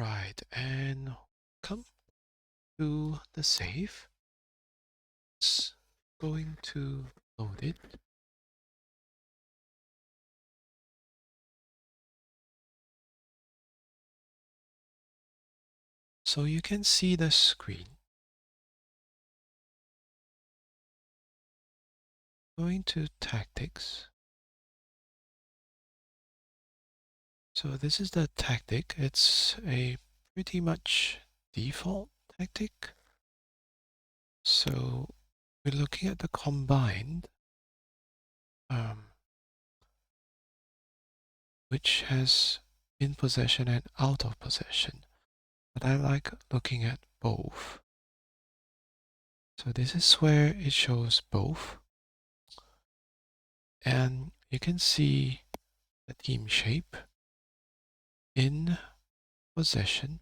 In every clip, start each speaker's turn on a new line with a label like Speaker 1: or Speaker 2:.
Speaker 1: Alright, and come to the save. It's going to load it. So you can see the screen. Going to tactics. So this is the tactic. It's a pretty much default tactic. So we're looking at the combined, which has in possession and out of possession. But I like looking at both. So this is where it shows both. And you can see the team shape. In possession,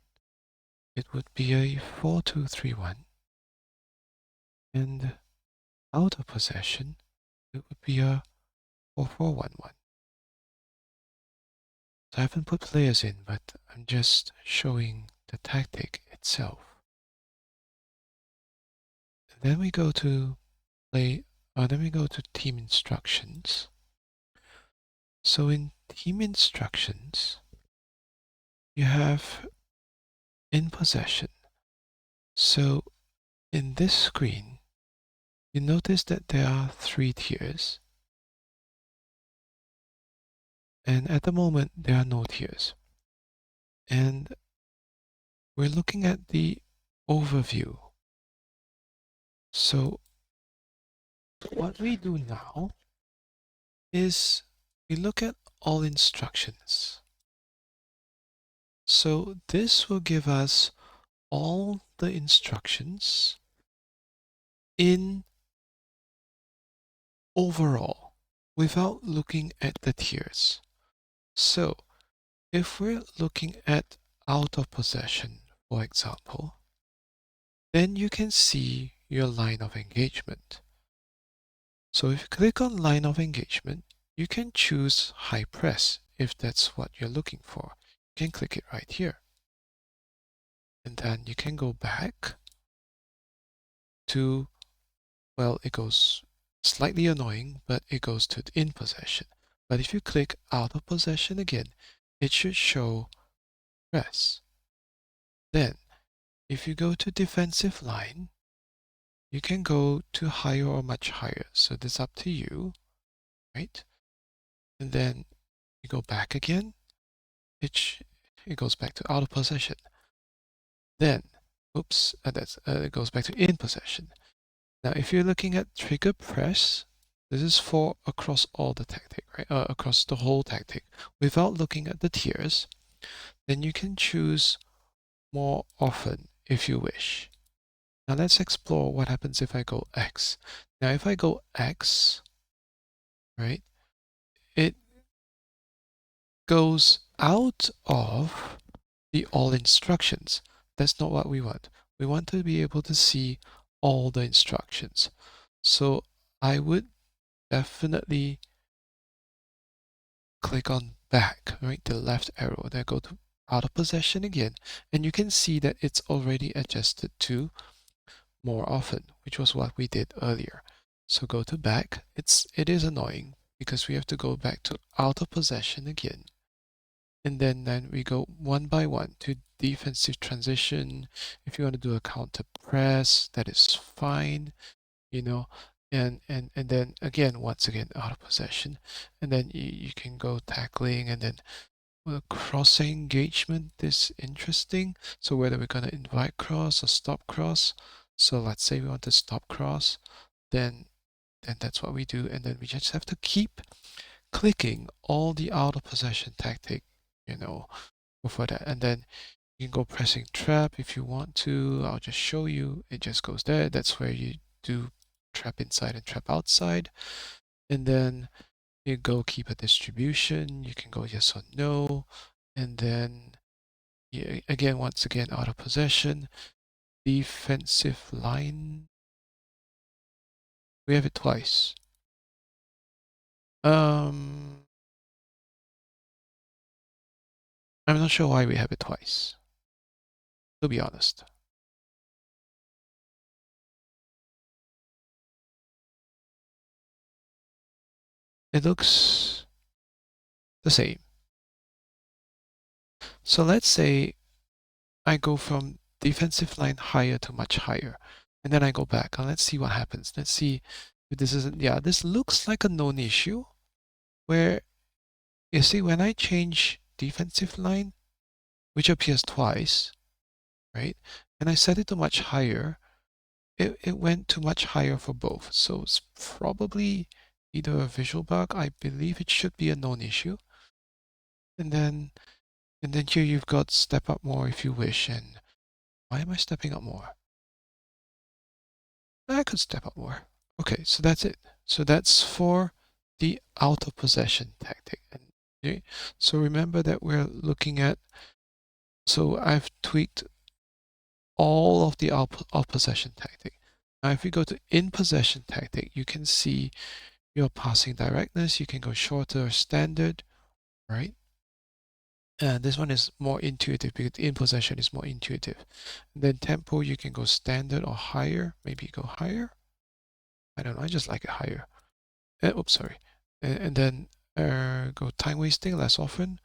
Speaker 1: it would be a 4-2-3-1. And out of possession, it would be a 4-4-1-1. So I haven't put players in, but I'm just showing the tactic itself. And then we go to team instructions. So in team instructions, you have in possession. So in this screen, you notice that there are 3 tiers. And at the moment, there are no tiers. And we're looking at the overview. So what we do now is we look at all instructions. So this will give us all the instructions in overall without looking at the tiers. So if we're looking at out of possession, for example, then you can see your line of engagement. So if you click on line of engagement, you can choose high press if that's what you're looking for. You can click it right here. And then you can go back to, well, it goes slightly annoying, but it goes to in possession. But if you click out of possession again, it should show press. Then if you go to defensive line, you can go to higher or much higher. So this is up to you, right? And then you go back again. It goes back to out of possession. Then, oops, it goes back to in possession. Now, if you're looking at trigger press, this is for across all the tactic, right? Across the whole tactic, without looking at the tiers. Then you can choose more often if you wish. Now let's explore what happens if I go X. Now, if I go X, right, it goes out of the all instructions. That's not what we want. We want to be able to see all the instructions. So I would definitely click on back, right? The left arrow, then go to out of possession again. And you can see that it's already adjusted to more often, which was what we did earlier. So go to back. It is annoying because we have to go back to out of possession again. And then we go one by one to defensive transition. If you want to do a counter press, that is fine, you know. And then again, once again, out of possession. And then you can go tackling, and then cross engagement is interesting. So whether we're going to invite cross or stop cross. So let's say we want to stop cross, then that's what we do. And then we just have to keep clicking all the out of possession tactic, you know, for that. And then you can go pressing trap if you want to. I'll just show you. It just goes there. That's where you do trap inside and trap outside. And then you go keep a distribution. You can go yes or no. And then again, once again, out of possession. Defensive line. We have it twice. I'm not sure why we have it twice. to be honest. It looks the same. So let's say I go from defensive line higher to much higher, and then I go back, and let's see what happens. Let's see if this isn't, yeah, this looks like a known issue, where you see when I change defensive line, which appears twice, right? And I set it to much higher, it went to much higher for both. So it's probably either a visual bug. I believe it should be a known issue. And then here you've got step up more if you wish. And why am I stepping up more? I could step up more. Okay, so that's it. So that's for the out of possession tactic. Okay, so remember that we're looking at, so I've tweaked all of the out of possession tactic. Now, if we go to in possession tactic, you can see your passing directness. You can go shorter or standard, right? And this one is more intuitive because in possession is more intuitive. And then tempo, you can go standard or higher. Maybe go higher. I don't know. I just like it higher. Oops, sorry. And then go time wasting less often.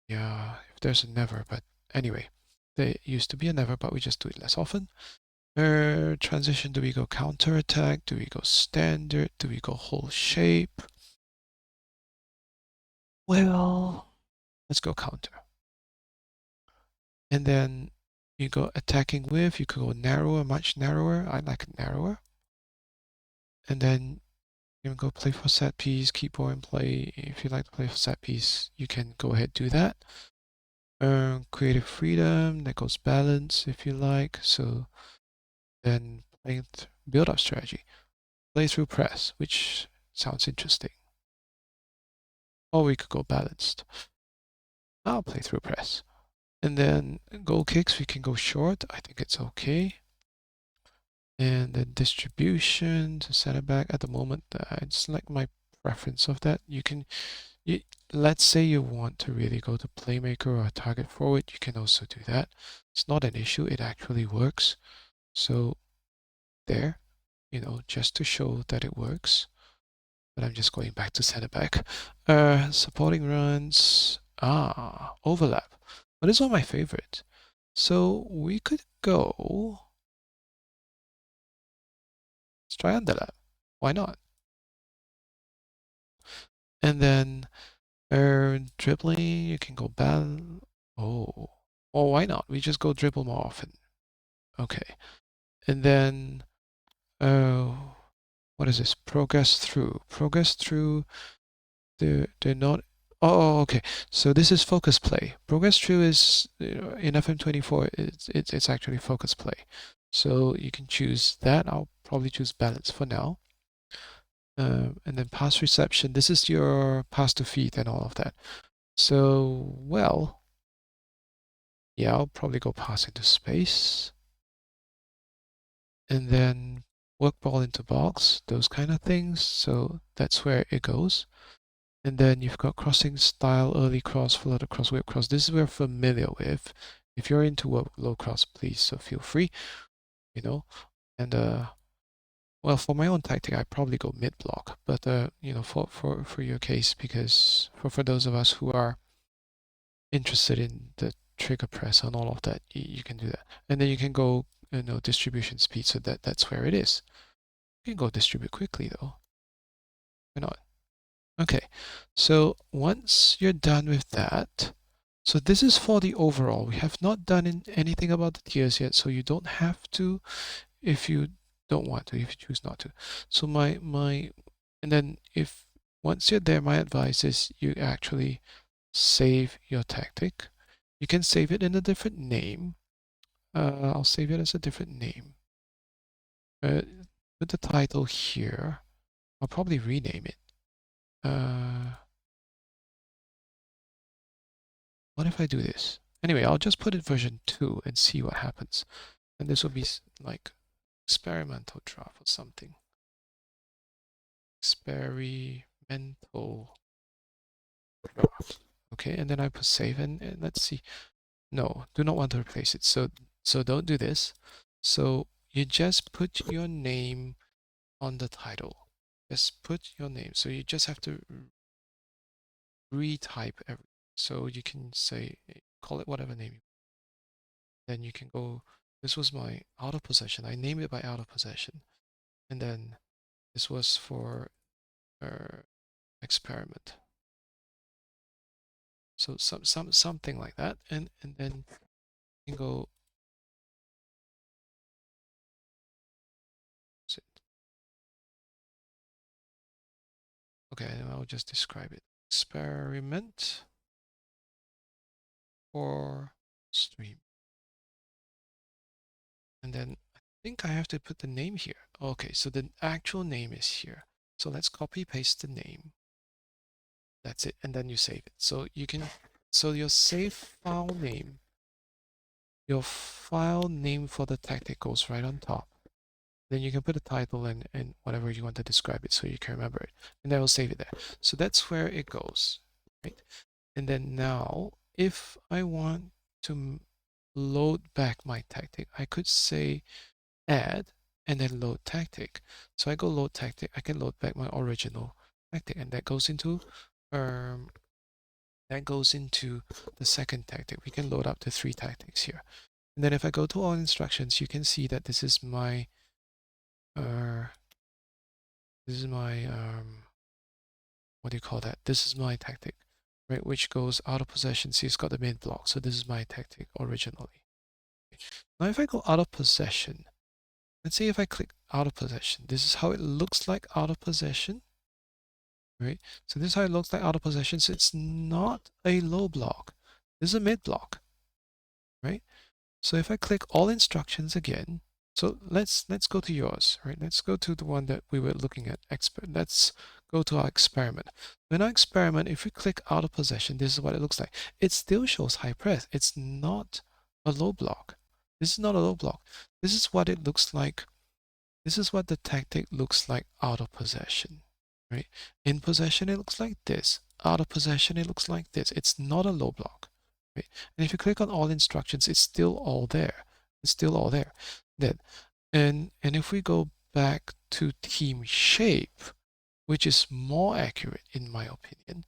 Speaker 1: Yeah, if there's a never, but anyway, there used to be a never, but we just do it less often. Transition, do we go counter attack? Do we go standard? Do we go whole shape? Well, let's go counter. And then you go attacking with, you could go narrower, much narrower. I like it narrower. And then you can go play for set piece, keep ball in play. If you like to play for set piece, you can go ahead do that. Creative freedom, that goes balance if you like. So then playing build up strategy. Play through press, which sounds interesting. Or we could go balanced. I'll play through press. And then goal kicks, we can go short. I think it's okay. And then distribution to center back at the moment, it's like my preference of that. Let's say you want to really go to playmaker or target forward, you can also do that. It's not an issue, it actually works. So there, just to show that it works. But I'm just going back to center back. Supporting runs, overlap. But it's one of my favorites. So we could go, let's try underlap. Why not? And then dribbling, you can go battle. Oh, why not? We just go dribble more often. Okay. And then, what is this? Progress through. Progress through, they're not. Oh, okay. So this is focus play. Progress through is, in FM24, it's actually focus play. So you can choose that. I'll probably choose balance for now. And then pass reception. This is your pass to feet and all of that. So, well, yeah, I'll probably go pass into space. And then work ball into box, those kind of things. So that's where it goes. And then you've got crossing style, early cross, floater cross, whip cross. This is we're familiar with. If you're into low cross, please, so feel free, And well, for my own tactic, I probably go mid block. But for your case, because for those of us who are interested in the trigger press and all of that, you can do that. And then you can go, distribution speed, so that's where it is. You can go distribute quickly though. Why not? Okay, so once you're done with that, so this is for the overall. We have not done anything about the tiers yet, so you don't have to if you don't want to, if you choose not to. So and then once you're there, my advice is you actually save your tactic. You can save it in a different name. I'll save it as a different name. With the title here, I'll probably rename it. What if I do this? Anyway, I'll just put it version 2 and see what happens. And this will be like experimental draft or something. Experimental draft. Okay, and then I put save and let's see. No, do not want to replace it. So don't do this. So you just put your name on the title. Just put your name. So you just have to retype everything. So you can say, call it whatever name. Then you can go, this was my out of possession. I named it by out of possession. And then this was for experiment. So something like that. And then you can go, okay, and I'll just describe it. Experiment or stream. And then I think I have to put the name here. Okay, so the actual name is here. So let's copy paste the name. That's it. And then you save it. So you can, so your save file name, your file name for the tactic goes right on top. Then you can put a title and whatever you want to describe it so you can remember it. And that will save it there. So that's where it goes, right? And then now, if I want to load back my tactic, I could say add and then load tactic. So I go load tactic, I can load back my original tactic, and that goes into the second tactic. We can load up to 3 tactics here. And then if I go to all instructions, you can see that this is my what do you call that? This is my tactic, right? Which goes out of possession. See, it's got the main block. So this is my tactic originally. Now if I go out of possession, let's say if I click out of possession, this is how it looks like out of possession, right? So this is how it looks like out of possession. So it's not a low block. This is a mid block, right? So if I click all instructions again, so let's go to yours, right? Let's go to the one that we were looking at. Let's go to our experiment. In our experiment, if we click out of possession, this is what it looks like. It still shows high press. It's not a low block. This is not a low block. This is what it looks like. This is what the tactic looks like out of possession, right? In possession, it looks like this. Out of possession, it looks like this. It's not a low block. Right? And if you click on all instructions, it's still all there. It's still all there. Then, and if we go back to team shape, which is more accurate in my opinion,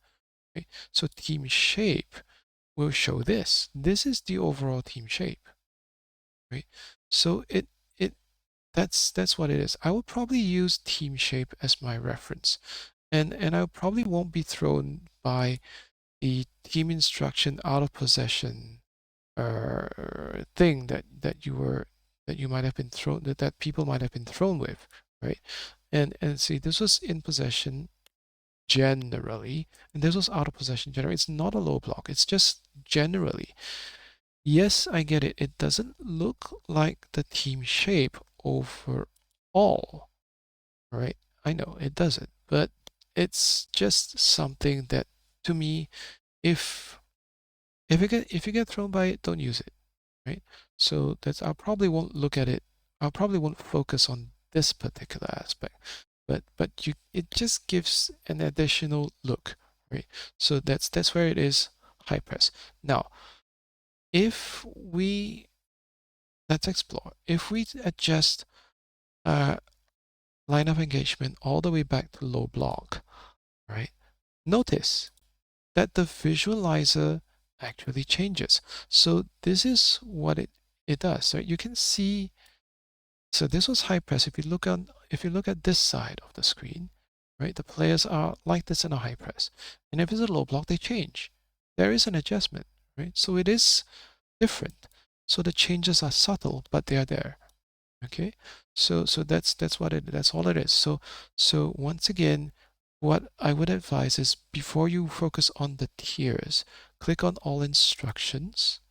Speaker 1: right? So team shape will show this. This is the overall team shape, right? So that's what it is. I will probably use team shape as my reference, and I probably won't be thrown by the team instruction out of possession thing that you might have been thrown, that people might have been thrown with, right? And see, this was in possession generally, and this was out of possession generally. It's not a low block. It's just generally. Yes, I get it. It doesn't look like the team shape overall, right? I know it doesn't, but it's just something that, to me, if you get thrown by it, don't use it, right? So that's, I probably won't look at it. I probably won't focus on this particular aspect, but it just gives an additional look, right? So that's where it is high press. Now, if we let's explore. If we adjust line of engagement all the way back to low block, right? Notice that the visualizer actually changes. So this is what it does. So you can see, so this was high press. If you look at this side of the screen, right, the players are like this in a high press. And if it's a low block, they change. There is an adjustment, right? So it is different. So the changes are subtle, but they are there. Okay, so that's all it is. So once again, what I would advise is, before you focus on the tiers, click on all instructions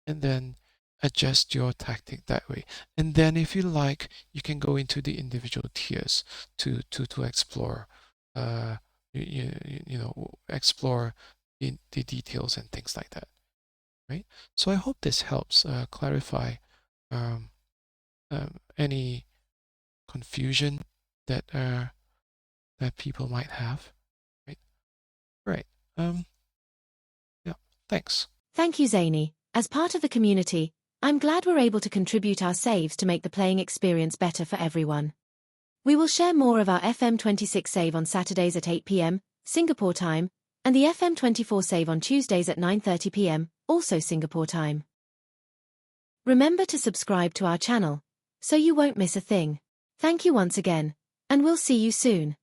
Speaker 1: and then adjust your tactic that way. And then if you like, you can go into the individual tiers to explore explore the details and things like that, right? So I hope this helps clarify um, any confusion that that people might have, right? Right. Yeah. Thanks.
Speaker 2: Thank you, Zany. As part of the community, I'm glad we're able to contribute our saves to make the playing experience better for everyone. We will share more of our FM26 save on Saturdays at 8 p.m. Singapore time, and the FM24 save on Tuesdays at 9:30 p.m. also Singapore time. Remember to subscribe to our channel, so you won't miss a thing. Thank you once again, and we'll see you soon.